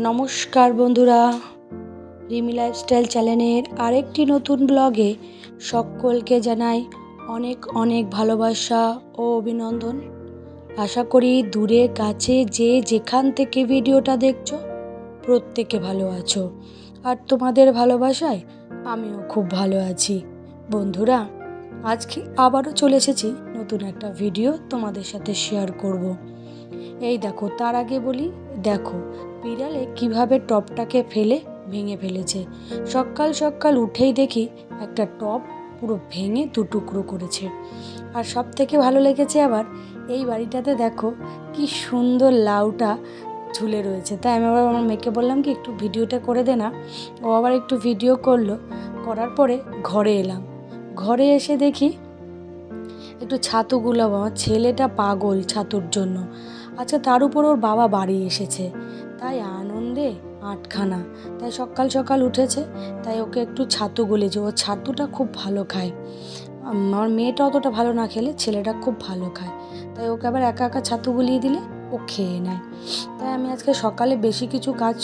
নমস্কার বন্ধুরা, রিমি লাইফস্টাইল চ্যানেলের আরেকটি নতুন ব্লগে সকলকে জানাই অনেক অনেক ভালোবাসা ও অভিনন্দন। আশা করি দূরে কাছে যে যেখান থেকে ভিডিওটা দেখছো প্রত্যেকে ভালো আছো, আর তোমাদের ভালোবাসায় আমিও খুব ভালো আছি। বন্ধুরা, আজকে আবারও চলে এসেছি নতুন একটা ভিডিও তোমাদের সাথে শেয়ার করব। এই দেখো, তার আগে বলি, দেখো বিড়ালে কিভাবে টবটাকে ফেলে ভেঙে ফেলেছে। সকাল সকাল উঠেই দেখি একটা টব পুরো ভেঙে দু টুকরো করেছে। আর সব থেকে ভালো লেগেছে আবার এই বাড়িটাতে দেখো কি সুন্দর লাউটা ঝুলে রয়েছে। তাই আমি আবার আমার মেয়েকে বললাম কি একটু ভিডিওটা করে দে না। ও আবার একটু ভিডিও করলো। করার পরে ঘরে এলাম। ঘরে এসে দেখি একটু ছাতু গুলাবো, আমার ছেলেটা পাগল ছাতুর জন্য। আচ্ছা, তার উপর ওর বাবা বাড়ি এসেছে, তাই আনন্দে আটখানা। তাই সকাল সকাল উঠেছে, তাই ওকে একটু ছাতু গুলেছে। ও ছাতুটা খুব ভালো খায়। আমার মেয়েটা অতটা ভালো না খেলে ছেলেটা খুব ভালো খায়, তাই ওকে আবার একা একা ছাতু গুলিয়ে দিলে ও খেয়ে নেয়। তাই আমি আজকে সকালে বেশি কিছু কাজ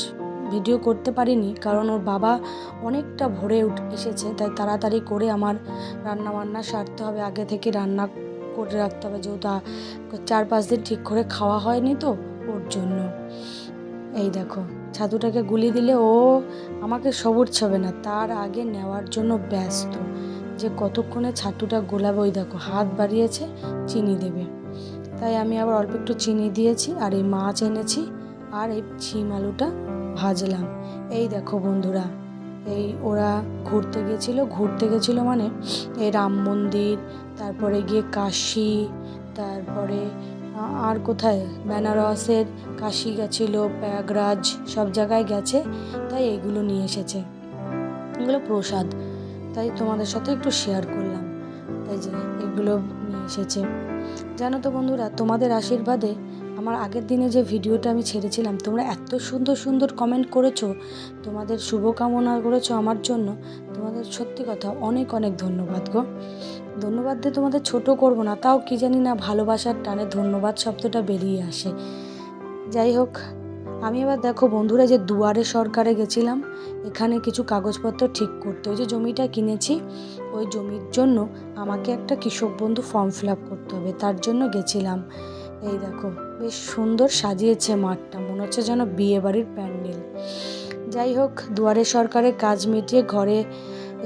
ভিডিও করতে পারিনি, কারণ ওর বাবা অনেকটা ভোরে এসেছে। তাই তাড়াতাড়ি করে আমার রান্না বান্না সারতে হবে, আগে থেকে রান্না করে রাখতে হবে, যেহেতু 4-5 দিন ঠিক করে খাওয়া হয়নি তো ওর জন্য। এই দেখো, ছাতুটাকে গুলি দিলে ও আমাকে সবুর ছবে না, তার আগে নেওয়ার জন্য ব্যস্ত যে কতক্ষণে ছাতুটা গোলাবে। ওই দেখো হাত বাড়িয়েছে, চিনি দেবে। তাই আমি আবার অল্প একটু চিনি দিয়েছি, আর এই মাছ এনেছি, আর এই ছিম আলুটা ভাজলাম। এই দেখো বন্ধুরা, এই ওরা ঘুরতে গেছিলো মানে এই রাম মন্দির, তারপরে গিয়ে কাশী, তারপরে আর কোথায় বেনারসের কাশী গেছিলো, প্রয়াগরাজ, সব জায়গায় গেছে। তাই এগুলো নিয়ে এসেছে, এগুলো প্রসাদ। তাই তোমাদের সাথে একটু শেয়ার করলাম। তাই যে এগুলো নিয়ে এসেছে। জানো তো বন্ধুরা, তোমাদের আশীর্বাদে আমার আগের দিনে যে ভিডিওটা আমি ছেড়েছিলাম, তোমরা এত সুন্দর সুন্দর কমেন্ট করেছো, তোমাদের শুভকামনা করেছো আমার জন্য। তোমাদের সত্যি কথা অনেক অনেক ধন্যবাদ গো। ধন্যবাদ দিয়ে তোমাদের ছোট করব না, তাও কি জানি না ভালোবাসার টানে ধন্যবাদ শব্দটা বেরিয়ে আসে। যাই হোক, আমি এবার দেখো বন্ধুরা, যে দুয়ারে সরকারে গেছিলাম এখানে কিছু কাগজপত্র ঠিক করতে। ওই যে জমিটা কিনেছি, ওই জমির জন্য আমাকে একটা কৃষক বন্ধু ফর্ম ফিল আপ করতে হবে, তার জন্য গেছিলাম। এই দেখো বেশ সুন্দর সাজিয়েছে মাঠটা, মনে হচ্ছে যেন বিয়ে বাড়ির প্যান্ডেল। যাই হোক, দুয়ারে সরকারের কাজ মিটিয়ে ঘরে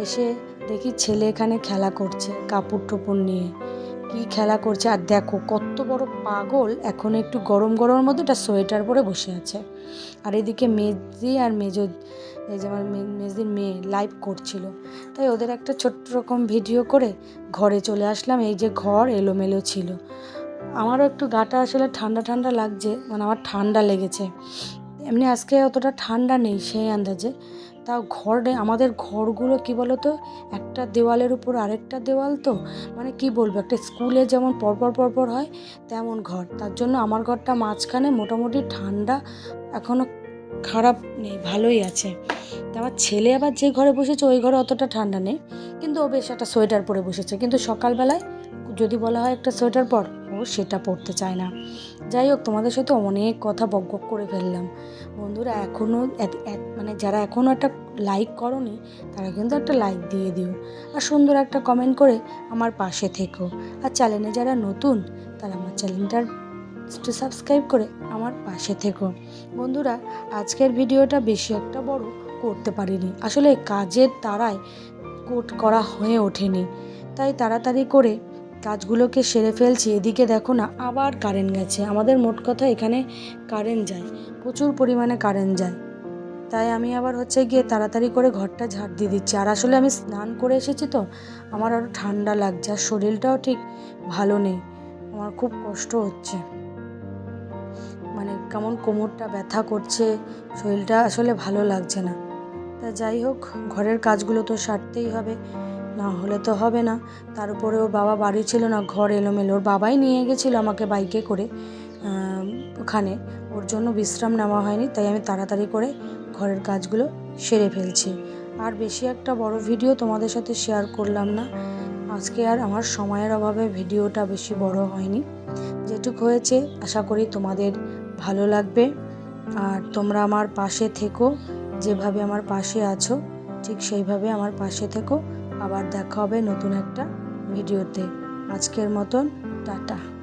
এসে দেখি ছেলে এখানে খেলা করছে কাপড় টোপর নিয়ে। কি খেলা করছে, আর দেখো কত বড় পাগল, এখন একটু গরম গরমের মধ্যে একটা সোয়েটার পরে বসে আছে। আর এদিকে মেজি আর মেজো, এই যে আমার মেজির মেয়ে লাইভ করছিল। তাই ওদের একটা ছোট্ট রকম ভিডিও করে ঘরে চলে আসলাম। এই যে ঘর এলোমেলো ছিল, আমারও একটু গাটা আসলে ঠান্ডা ঠান্ডা লাগছে, মানে আমার ঠান্ডা লেগেছে। এমনি আজকে অতটা ঠান্ডা নেই সেই আন্দাজে। তাও ঘরে আমাদের ঘরগুলো কি বলতো, একটা দেওয়ালের উপর আরেকটা দেওয়াল, তো মানে কি বলবো, একটা স্কুলে যেমন পরপর পরপর হয় তেমন ঘর। তার জন্য আমার ঘরটা মাঝখানে, মোটামুটি ঠান্ডা এখনও খারাপ নেই, ভালোই আছে। তা আমার ছেলে আবার যে ঘরে বসেছে ওই ঘরে অতটা ঠান্ডা নেই, কিন্তু ও বেশ একটা সোয়েটার পরে বসেছে। কিন্তু সকালবেলায় যদি বলা হয় একটা সোয়েটার পর, ও সেটা পরতে চায় না। যাই হোক, তোমাদের সাথে অনেক কথা বকবক করে ফেললাম বন্ধুরা। এখনও মানে যারা এখনও একটা লাইক করোনি, তারা কিন্তু একটা লাইক দিয়ে দিও, আর সুন্দর একটা কমেন্ট করে আমার পাশে থেকো। আর চ্যানেলে যারা নতুন, তারা আমার চ্যানেলটার সাবস্ক্রাইব করে আমার পাশে থেকো। বন্ধুরা, আজকের ভিডিওটা বেশি একটা বড় করতে পারিনি, আসলে কাজের তাড়ায় করা হয়ে ওঠেনি। তাই তাড়াতাড়ি করে কাজগুলোকে সেরে ফেলছি। এদিকে দেখো না, আবার কারেন্ট গেছে। আমাদের মোট কথা এখানে কারেন্ট যায়, প্রচুর পরিমাণে কারেন্ট যায়। তাই আমি আবার গিয়ে তাড়াতাড়ি করে ঘরটা ঝাড় দিয়ে দিচ্ছি। আর আসলে আমি স্নান করে এসেছি তো আমার আরও ঠান্ডা লাগছে, আর শরীরটাও ঠিক ভালো নেই, আমার খুব কষ্ট হচ্ছে, মানে কেমন কোমরটা ব্যথা করছে, শরীরটা আসলে ভালো লাগছে না। তা যাই হোক, ঘরের কাজগুলো তো সারতেই হবে, না হলে তো হবে না। তার উপরে ওর বাবা বাড়ি ছিল না, ঘর এলোমেলো। ওর বাবাই নিয়ে গেছিলো আমাকে বাইকে করে ওখানে, ওর জন্য বিশ্রাম নেওয়া হয়নি। তাই আমি তাড়াতাড়ি করে ঘরের কাজগুলো সেরে ফেলছি। আর বেশি একটা বড় ভিডিও তোমাদের সাথে শেয়ার করলাম না আজকে, আর আমার সময়ের অভাবে ভিডিওটা বেশি বড় হয়নি। যেটুকু হয়েছে আশা করি তোমাদের ভালো লাগবে। আর তোমরা আমার পাশে থেকো, যেভাবে আমার পাশে আছো ঠিক সেইভাবে আমার পাশে থেকো। আবার দেখা হবে নতুন একটা ভিডিওতে। আজকের মতন টাটা।